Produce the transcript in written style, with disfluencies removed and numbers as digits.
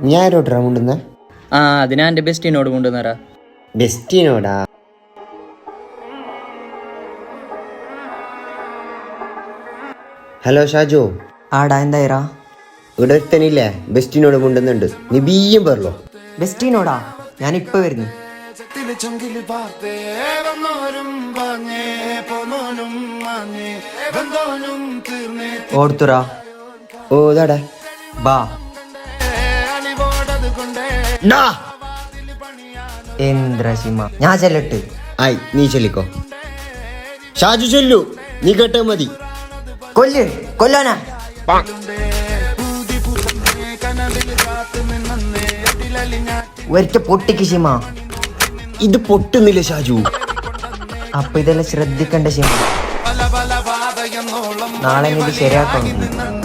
ഞാൻ ആരോട്ടാ കൊണ്ടുവന്ന? ആ അതിനാ എൻ്റെ ബെസ്റ്റിനോട് കൊണ്ടുവന്നറാ. ബെസ്റ്റിനോടാ? ഹലോ ഷാജു. ആടാ എന്തായിരാ? ഇവിടെ ഒരുത്തനില്ലേ ബെസ്റ്റിനോട് കൊണ്ടുവന്നുണ്ട്, നീ ബിയ്യം പറലോ. ബെസ്റ്റിനോടാ? ഞാൻ ഇപ്പൊ വരുന്നു. ഓർത്തുറാ. ഓ ഇതാടാ ബാ. എന്ദ്രശിമ ഞാൻ ചെല്ലട്ട്. ആയി നീ ചൊല്ലിക്കോ. ഷാജു ചൊല്ലു, നീ കേട്ടാ മതി. കൊല്ലാനാ ഒരിക്ക പൊട്ടിക്ക് ശിമ. ഇത് പൊട്ടുന്നില്ല ഷാജു. അപ്പൊ ഇതെല്ലാം ശ്രദ്ധിക്കണ്ട ശിമ. നാളെ ഇത് ശരിയാക്കണം.